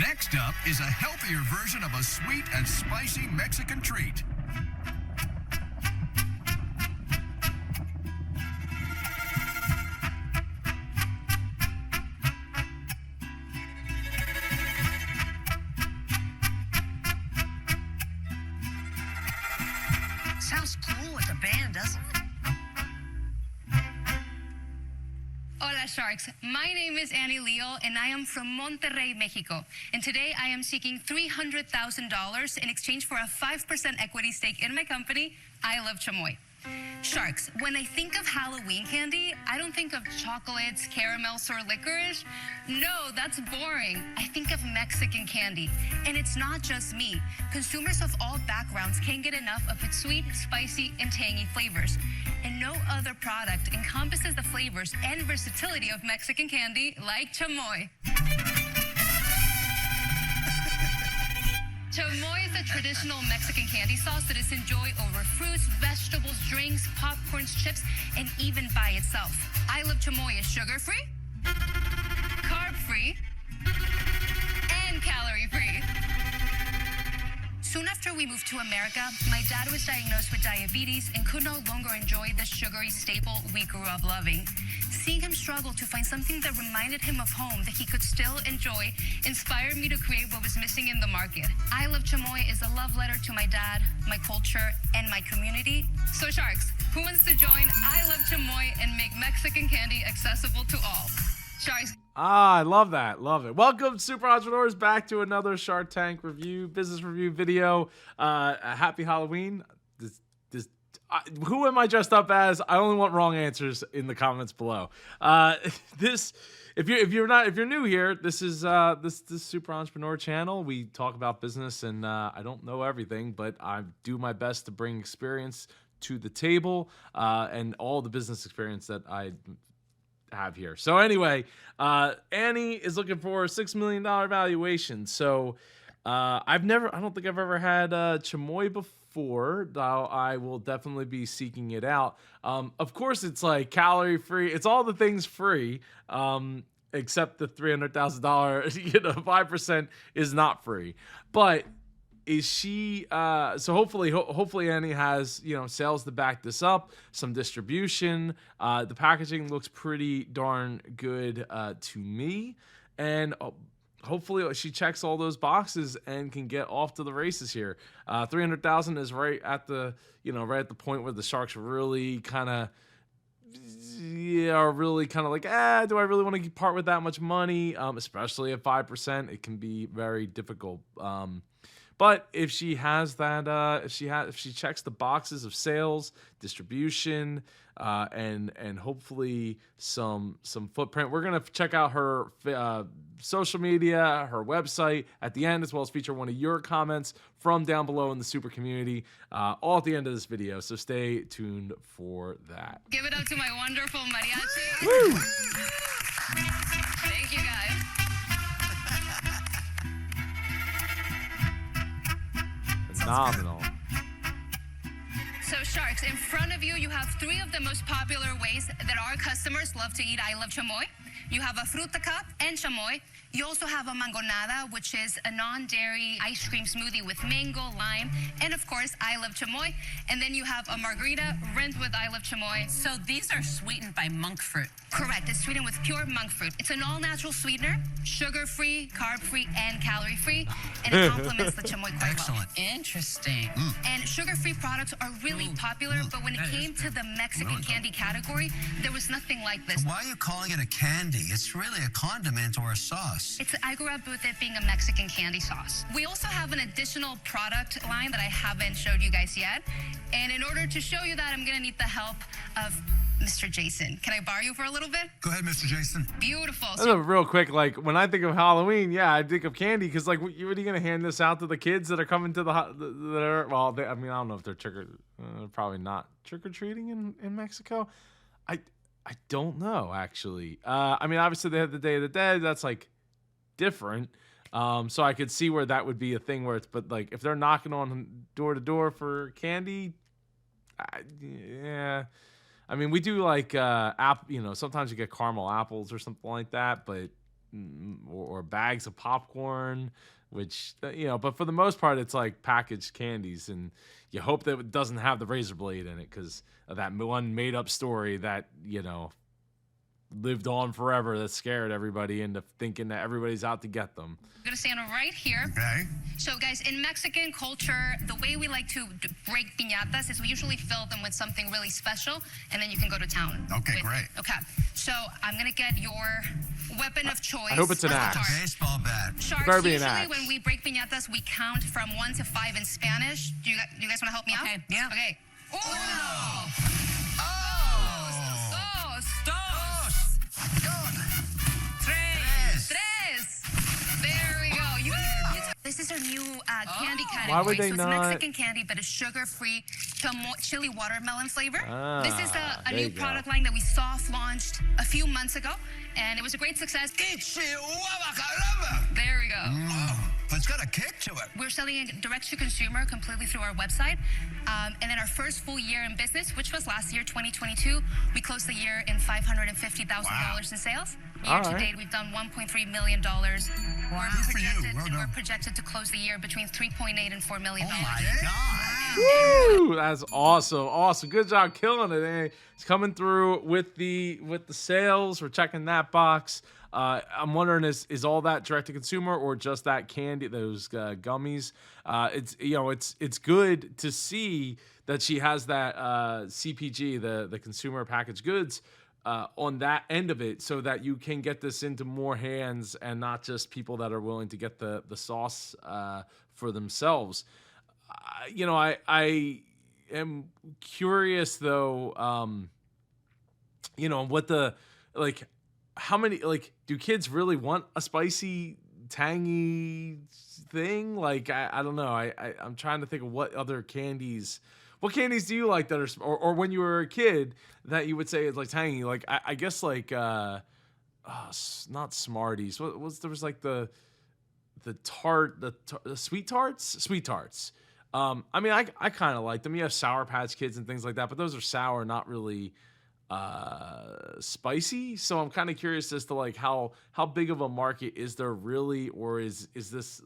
Next up is a healthier version of a sweet and spicy Mexican treat. Sounds cool with a band, doesn't it? Hola Sharks, my name is Annie Leo and I am from Monterrey, Mexico. And today I am seeking $300,000 in exchange for a 5% equity stake in my company, I Love Chamoy. Sharks, when I think of Halloween candy, I don't think of chocolates, caramels, or licorice. No, that's boring. I think of Mexican candy. And it's not just me. Consumers of all backgrounds can't get enough of its sweet, spicy, and tangy flavors. And no other product encompasses the flavors and versatility of Mexican candy like chamoy. Chamoy is a traditional Mexican candy sauce that is enjoyed over fruits, vegetables, drinks, popcorns, chips, and even by itself. I Love Chamoy is sugar-free, carb-free, and calorie-free. Soon after we moved to America, my dad was diagnosed with diabetes and could no longer enjoy the sugary staple we grew up loving. Seeing him struggle to find something that reminded him of home that he could still enjoy inspired me to create what was missing in the market. I Love Chamoy is a love letter to my dad, my culture, and my community. So Sharks, who wants to join I Love Chamoy and make Mexican candy accessible to all? Sharks. I love that. Love it. Welcome, super entrepreneurs, back to another Shark Tank review, business review video. Happy Halloween. Who am I dressed up as? I only want wrong answers in the comments below. If you're new here, this is this Super Entrepreneur channel. We talk about business, and I don't know everything, but I do my best to bring experience to the table, and all the business experience that I have here. So anyway, Annie is looking for a $6 million valuation. So I don't think I've ever had chamoy before, though I will definitely be seeking it out. Of course, it's like calorie free. It's all the things free, except the $300,000. 5% is not free. But is she so hopefully Annie has sales to back this up, some distribution. The packaging looks pretty darn good to me, and hopefully she checks all those boxes and can get off to the races here. 300,000 is right at the point where the Sharks really kind of are really kind of like, do I really want to part with that much money? Especially at 5%, it can be very difficult. But if she has that, if she checks the boxes of sales, distribution, and hopefully some footprint, we're gonna check out her social media, her website at the end, as well as feature one of your comments from down below in the super community, all at the end of this video. So stay tuned for that. Give it up to my wonderful mariachi. Woo! Thank you, guys. Phenomenal. So Sharks, in front of you, you have three of the most popular ways that our customers love to eat I Love Chamoy. You have a fruta cup and chamoy. You also have a mangonada, which is a non-dairy ice cream smoothie with mango, lime, and of course, I Love Chamoy. And then you have a margarita rinsed with I Love Chamoy. So these are sweetened by monk fruit. Correct. It's sweetened with pure monk fruit. It's an all-natural sweetener, sugar-free, carb-free, and calorie-free, and it complements the chamoy quite Excellent. Interesting. And sugar-free products are really popular, but when it came to the Mexican candy category, there was nothing like this. Why are you calling it a candy? It's really a condiment or a sauce. I grew up with it being a Mexican candy sauce. We also have an additional product line that I haven't showed you guys yet. And in order to show you that, I'm gonna need the help of Mr. Jason. Can I borrow you for a little bit? Go ahead, Mr. Jason. Beautiful. Real quick, like when I think of Halloween, yeah, I think of candy, because like, what are you gonna hand this out to the kids that are coming to I don't know if they're probably not trick or treating in Mexico. I don't know actually. Obviously they have the Day of the Dead. That's like different. So I could see where that would be a thing where but like if they're knocking on door to door for candy, yeah. We do like sometimes you get caramel apples or something like that, but or bags of popcorn, which but for the most part it's like packaged candies, and you hope that it doesn't have the razor blade in it because of that one made up story that lived on forever that scared everybody into thinking that everybody's out to get them. I'm gonna stand right here. Okay. So guys, in Mexican culture, the way we like to break piñatas is we usually fill them with something really special, and then you can go to town. Okay, great. Okay, so I'm gonna get your weapon of choice. I hope it's an for the axe. tart. Baseball bat. Sharks, better be an usually axe. when we break piñatas, we count from 1 to 5 in Spanish. Do you guys want to help me out? Okay, yeah. Okay. Uno. Tres. There we go. This is our new candy category. Why would they so it's not- Mexican candy, but it's sugar-free chili watermelon flavor. This is a there new you go. product line that we soft launched a few months ago, and it was a great success. There we go. It's got a kick to it. We're selling it direct to consumer completely through our website. And then our first full year in business, which was last year, 2022, we closed the year in $550,000 in sales. Year to date, we've done $1.3 million. Good for you. Well We're done. projected to close the year between $3.8 and $4 million. Oh my God. Woo! That's awesome. Good job killing it. Eh? It's coming through with the sales. We're checking that box. I'm wondering is all that direct to consumer or just that candy, those gummies? It's good to see that she has that CPG, the consumer packaged goods, on that end of it, so that you can get this into more hands and not just people that are willing to get the sauce for themselves. I am curious though, what how many, do kids really want a spicy, tangy thing? I don't know. I'm trying to think of what other candies. What candies do you like that are, or when you were a kid that you would say is tangy? I guess not Smarties. What was there was the tart, the sweet tarts. I kind of like them. You have Sour Patch Kids and things like that, but those are sour, not really spicy. So I'm kind of curious as to how big of a market is there really, or is this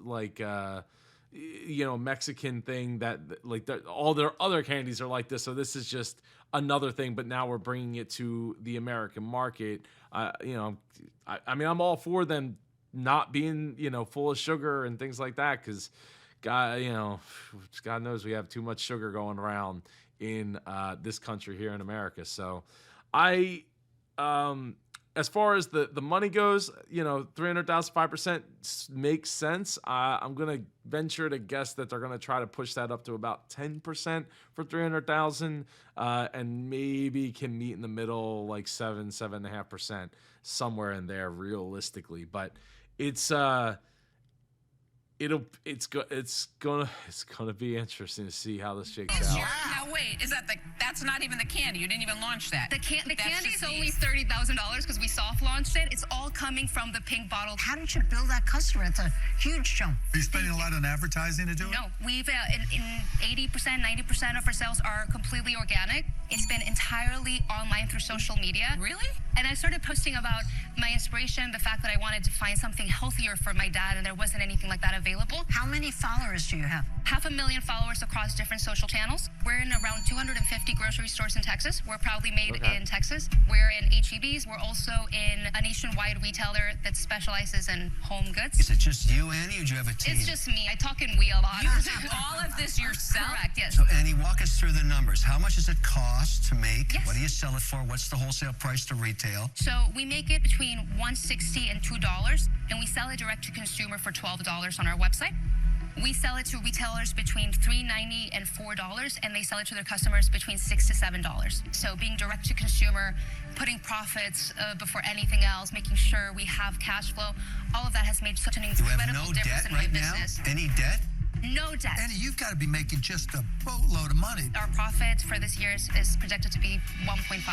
Mexican thing that all their other candies are like this, so this is just another thing, but now we're bringing it to the American market. I'm all for them not being full of sugar and things like that, because God knows we have too much sugar going around in this country here in America. So as far as the money goes, $300,000, 5% makes sense. I'm gonna venture to guess that they're gonna try to push that up to about 10% for $300,000, and maybe can meet in the middle, 7.5%, somewhere in there, realistically. But it's gonna be interesting to see how this shakes out. Now wait, is that's not even the candy? You didn't even launch that. The candy is just only $30,000 because we soft launched it. It's all coming from the pink bottle. How did you build that customer? It's a huge jump. Are you spending a lot on advertising to do it? No, we've in 80%, 90% of our sales are completely organic. It's been entirely online through social media. Really? And I started posting about my inspiration, the fact that I wanted to find something healthier for my dad, and there wasn't anything like that available. How many followers do you have? 500,000 followers across different social channels. We're in around 250 grocery stores in Texas. We're proudly made in Texas. We're in HEBs. We're also in a nationwide retailer that specializes in home goods. Is it just you, Annie, or do you have a team? It's just me. I talk in we a lot. You do all of this yourself? Correct, yes. So, Annie, walk us through the numbers. How much does it cost to make? Yes. What do you sell it for? What's the wholesale price to retail? So we make it between $160 and $2, and we sell it direct to consumer for $12 on our website. We sell it to retailers between $3.90 and $4, and they sell it to their customers between $6 to $7. So being direct to consumer, putting profits before anything else, making sure we have cash flow, all of that has made such an You incredible have no difference debt in my right now? business. Any debt? No debt. Annie, you've got to be making just a boatload of money. Our profit for this year is projected to be 1.5.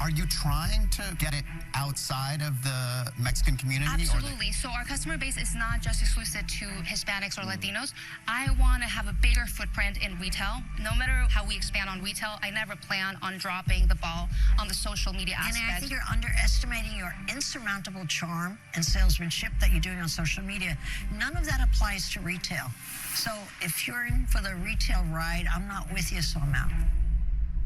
Are you trying to get it outside of the Mexican community? Absolutely. So our customer base is not just exclusive to Hispanics or Latinos. I want to have a bigger footprint in retail. No matter how we expand on retail, I never plan on dropping the ball on the social media And aspect. I think you're underestimating your insurmountable charm and salesmanship that you're doing on social media. None of that applies to retail. So if you're in for the retail ride, I'm not with you, so I'm out.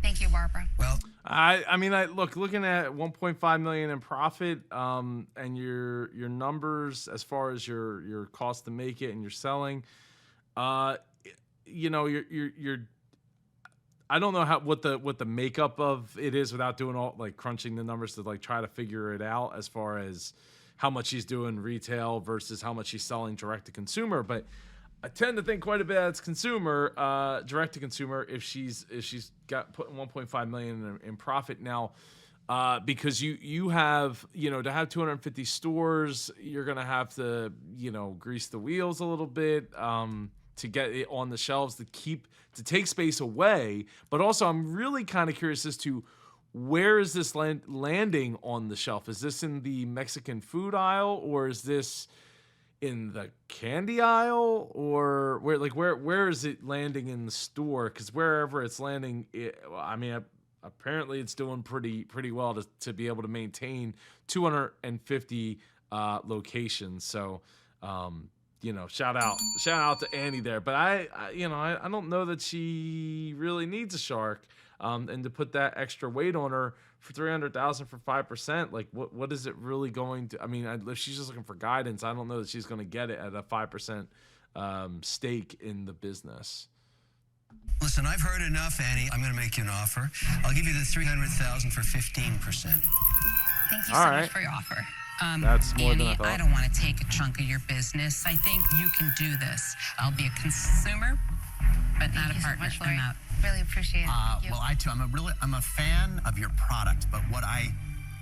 Thank you, Barbara. Well, I mean, looking at 1.5 million in profit, and your numbers as far as your cost to make it and your selling, you know, you're I don't know what the makeup of it is without doing all like crunching the numbers to like try to figure it out as far as how much she's doing retail versus how much she's selling direct to consumer, but I tend to think quite a bit as consumer, direct to consumer, if she's got putting 1.5 million in profit now, because you have, you know, to have 250 stores, you're gonna have to, you know, grease the wheels a little bit to get it on the shelves to take space away. But also, I'm really kind of curious as to where is this landing on the shelf? Is this in the Mexican food aisle, or is this in the candy aisle, or where is it landing in the store? Because wherever it's landing, apparently it's doing pretty well to be able to maintain 250 locations. So, you know, shout out to Annie there. But I don't know that she really needs a shark, and to put that extra weight on her for $300,000 for 5%, like what is it really going to? I mean, if she's just looking for guidance, I don't know that she's going to get it at a 5% stake in the business. listen, I've heard enough, Annie. I'm going to make you an offer. I'll give you the $300,000 for 15%. Thank you All so right. much for your offer. That's more Annie, than I thought. I don't want to take a chunk of your business. I think you can do this. I'll be a consumer, but not Thank a you so partner. much, I'm Lori. out. Really appreciate it. Thank you. Well, I too, I'm a fan of your product, but what I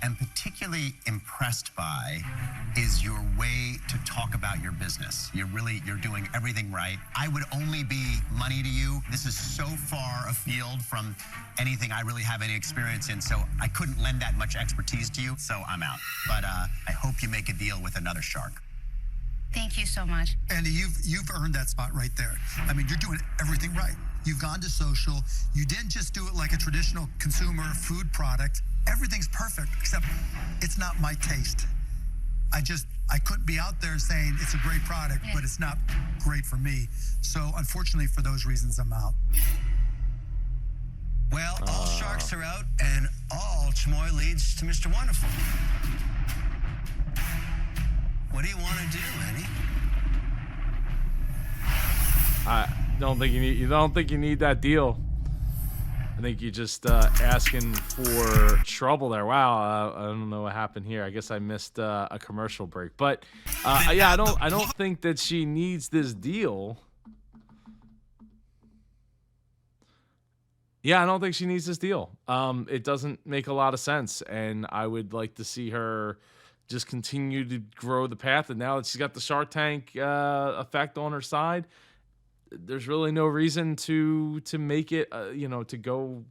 am particularly impressed by is your way to talk about your business. You're doing everything right. I would only be money to you. This is so far afield from anything I really have any experience in, so I couldn't lend that much expertise to you, so I'm out. But I hope you make a deal with another shark. Thank you so much. Andy, you've earned that spot right there. I mean, you're doing everything right. You've gone to social. You didn't just do it like a traditional consumer food product. Everything's perfect, except it's not my taste. I couldn't be out there saying it's a great product, but it's not great for me. So unfortunately, for those reasons, I'm out. Well, all sharks are out, and all Chamoy leads to Mr. Wonderful. What do you want to do, Annie? I don't think you need that deal. I think you're just asking for trouble there. Wow, I don't know what happened here. I guess I missed a commercial break. But yeah, I don't think that she needs this deal. Yeah, I don't think she needs this deal. It doesn't make a lot of sense, and I would like to see her just continue to grow the path. And now that she's got the Shark Tank effect on her side, there's really no reason to make it, to go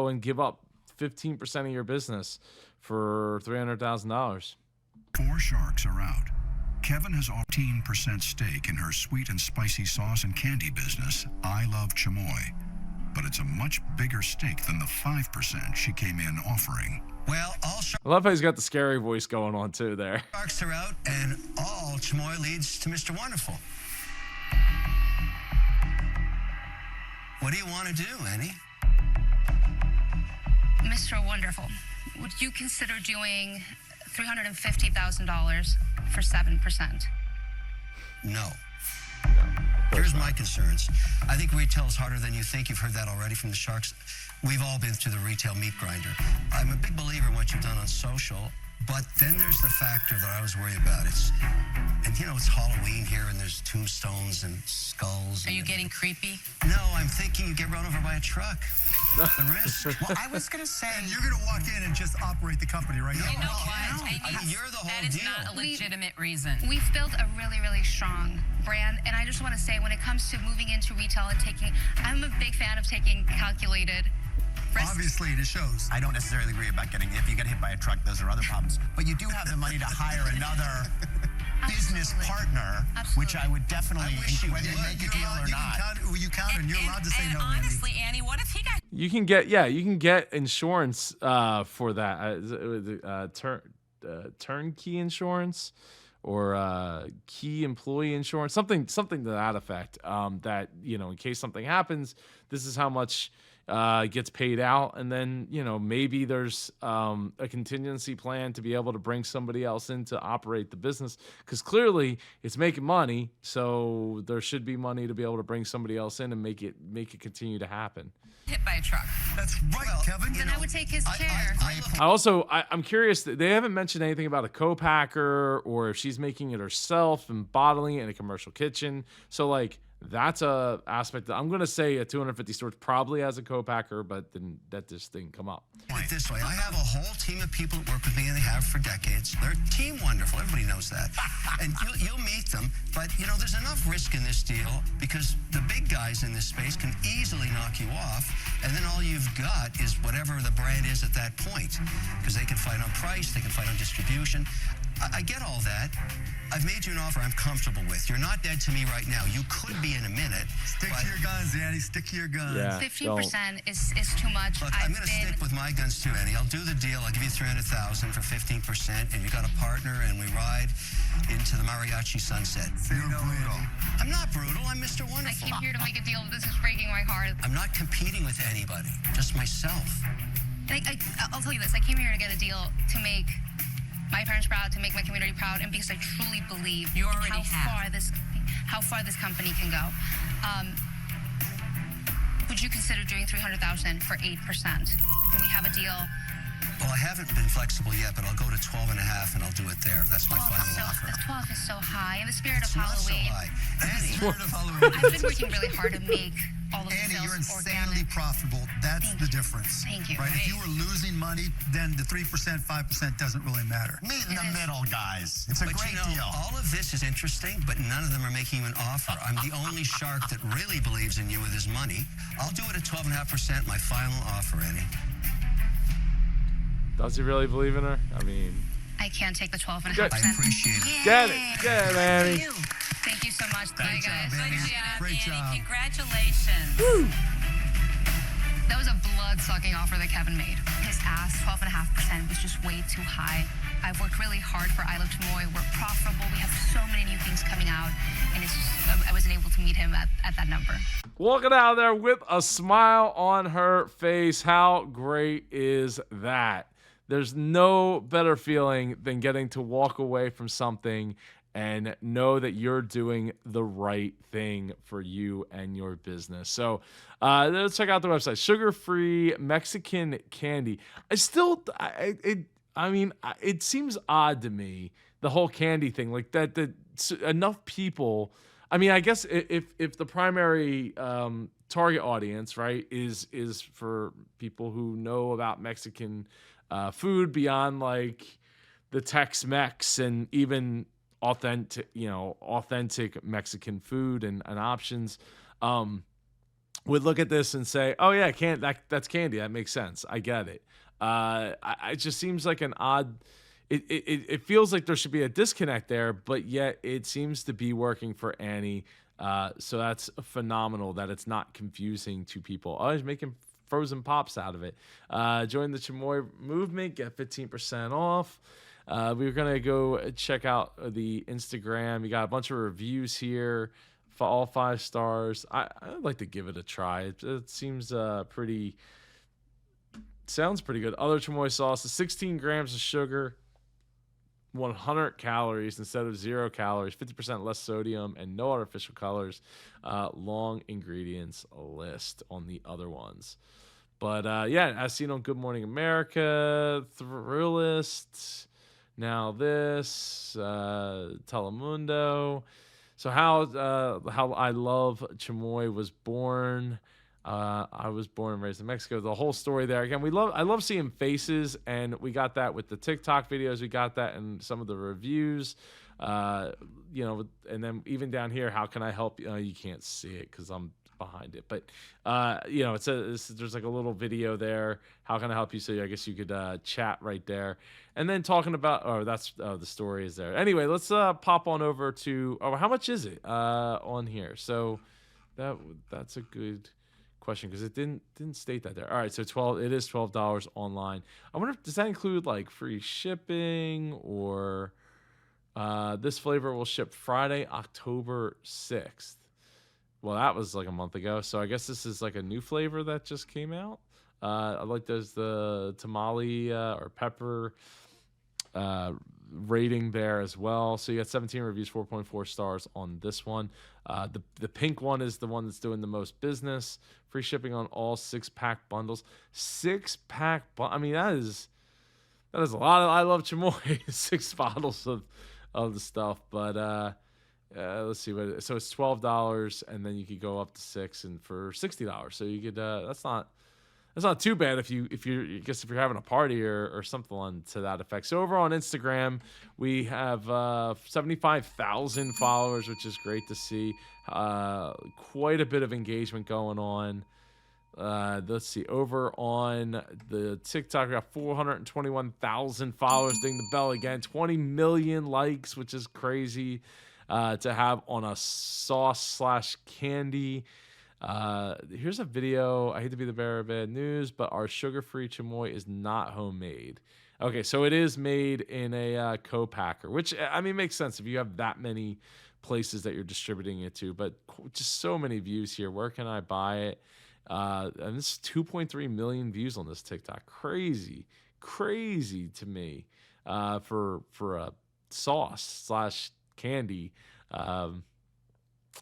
and give up 15% of your business for $300,000. 4 sharks are out. Kevin has a 15% stake in her sweet and spicy sauce and candy business, I Love Chamoy. But it's a much bigger stake than the 5% she came in offering. Well, all I love how he's got the scary voice going on too there. sharks are out, and all Chamoy leads to Mr. Wonderful. What do you want to do, Annie? Mr. Wonderful, would you consider doing $350,000 for 7%? No. Here's my concerns. I think retail is harder than you think. You've heard that already from the sharks. We've all been through the retail meat grinder. I'm a big believer in what you've done on social, but then there's the factor that I was worried about. It's Halloween here, and there's tombstones and skulls. Are you getting creepy? No, I'm thinking you get run over by a truck. The risk. Well, I was going to say, and you're going to walk in and just operate the company, right? You know no. what? I mean, you're the whole That is deal. not a legitimate reason. We've built a really, really strong brand, and I just want to say, when it comes to moving into retail and I'm a big fan of taking calculated Obviously, it shows. I don't necessarily agree about getting, if you get hit by a truck, those are other problems. But you do have the money to hire another business partner, which I would definitely, whether you make a deal or not. You count, and you're allowed to say no, Andy. Honestly, Annie, what if he got You can get insurance for that. Turnkey insurance or key employee insurance, something to that effect. That, in case something happens, this is how much gets paid out, and then maybe there's a contingency plan to be able to bring somebody else in to operate the business, because clearly it's making money, so there should be money to be able to bring somebody else in and make it continue to happen. hit by a truck? That's right, Kevin. Then I would take his chair. I'm curious, they haven't mentioned anything about a co-packer or if she's making it herself and bottling it in a commercial kitchen. So like, that's a aspect that I'm going to say a 250 stores probably has a co-packer, but then that just didn't come up. Put it this way, I have a whole team of people that work with me, and they have for decades. They're team wonderful. Everybody knows that. And you'll meet them, but there's enough risk in this deal because the big guys in this space can easily knock you off, and then all you've got is whatever the brand is at that point, because they can fight on price, they can fight on distribution. I get all that. I've made you an offer I'm comfortable with. You're not dead to me right now. You could be in a minute. Stick to your guns, Andy. Stick to your guns. Yeah. 15% is too much. Look, I'm going to stick with my guns too, Annie. I'll do the deal. I'll give you $300,000 for 15%, and you got a partner, and we ride into the mariachi sunset. You're brutal. I'm not brutal. I'm Mr. I Wonderful. came here to make a deal. This is breaking my heart. I'm not competing with anybody, just myself. I'll tell you this. I came here to get a deal to make my parents proud, to make my community proud, and because I truly believe You already how have. far this company can go. Would you consider doing $300,000 for 8%? And we have a deal. Well, I haven't been flexible yet, but I'll go to 12 and a half, and I'll do it there. That's my 12 final offer. 12 is so high. In the spirit It's of not so Halloween, high. Annie, I've been working really hard to make all of the Annie, sales you're insanely organic. profitable. That's Thank the you. difference. Thank you. Right? If you were losing money, then the 3%, 5% doesn't really matter. meet in the middle, guys. It's a But great deal. All of this is interesting, but none of them are making you an offer. I'm the only shark that really believes in you with his money. I'll do it at 12.5%, my final offer, Annie. Does he really believe in her? I mean, I can't take the 12.5%. I appreciate it. get it, Annie. Thank you so much, bye Great guys. job, Annie. Good job, Great Annie. job. Congratulations. That was a blood-sucking offer that Kevin made. His ask, 12.5%, was just way too high. I've worked really hard for I Love Chamoy. We're profitable. We have so many new things coming out, and it's just, I wasn't able to meet him at that number. Walking out of there with a smile on her face. How great is that? There's no better feeling than getting to walk away from something and know that you're doing the right thing for you and your business. So let's check out the website. Sugar-free Mexican candy. It seems odd to me, the whole candy thing, like that enough people. I mean, I guess if the primary target audience, right, is for people who know about Mexican food beyond like the Tex-Mex and even authentic Mexican food and options, would look at this and say, oh yeah, that's candy. That makes sense. I get it. It just seems like an odd, it feels like there should be a disconnect there, but yet it seems to be working for Annie. So that's phenomenal that it's not confusing to people. Oh, he's making frozen pops out of it. Join the Chamoy movement, get 15% off. We're going to go check out the Instagram. You got a bunch of reviews here for all 5 stars. I'd like to give it a try. It seems sounds pretty good. Other Chamoy sauce is 16 grams of sugar, 100 calories instead of 0 calories, 50% less sodium, and no artificial colors. Long ingredients list on the other ones. But yeah, as seen on Good Morning America, Thrillist, now this, Telemundo. So how I Love Chamoy was born. I was born and raised in Mexico. The whole story there. Again, I love seeing faces, and we got that with the TikTok videos. We got that in some of the reviews. And then even down here, how can I help you? You can't see it because I'm behind it. But you know, there's like a little video there. How can I help you? So I guess you could chat right there. And then talking about the story is there. Anyway, let's pop on over to how much is it on here? So that's a good question because it didn't state that there. All right, so it is $12 online. I wonder does that include like free shipping or this flavor will ship Friday, October 6th. Well, that was like a month ago, so I guess this is like a new flavor that just came out. I like the tamale or pepper rating there as well. So you got 17 reviews, 4.4 stars on this one. The pink one is the one that's doing the most business. Free shipping on all 6-pack bundles. 6-pack, I mean that is a lot of I Love Chamoy. 6 bottles of the stuff, but let's see so it's $12, and then you could go up to 6 and for $60. So you could that's not too bad if you're I guess if you're having a party or something to that effect. So over on Instagram, we have 75,000 followers, which is great to see. Quite a bit of engagement going on. Let's see. Over on the TikTok, we got 421,000 followers. Ding the bell again. 20 million likes, which is crazy to have on a sauce/candy. Here's a video. I hate to be the bearer of bad news, but our sugar-free chamoy is not homemade. Okay, so it is made in a co-packer, which I mean makes sense if you have that many places that you're distributing it to. But just so many views here. Where can I buy it? And this is 2.3 million views on this TikTok. Crazy to me for a sauce/candy.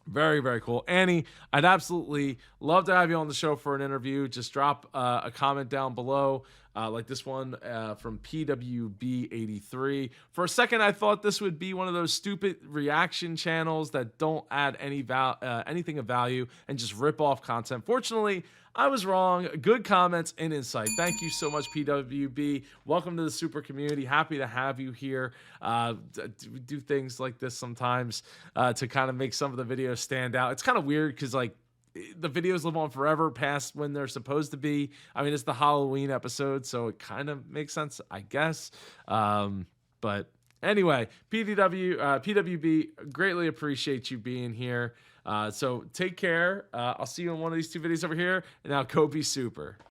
Very, very cool. Annie, I'd absolutely love to have you on the show for an interview. Just drop a comment down below, like this one from PWB83. For a second, I thought this would be one of those stupid reaction channels that don't add anything of value and just rip off content. Fortunately, I was wrong. Good comments and insight. Thank you so much, PWB. Welcome to the super community. Happy to have you here. We do things like this sometimes to kind of make some of the videos stand out. It's kind of weird because like the videos live on forever past when they're supposed to be. I mean, it's the Halloween episode, so it kind of makes sense, I guess. But anyway, PWB, greatly appreciate you being here. So take care. I'll see you in one of these 2 videos over here. And now go be super.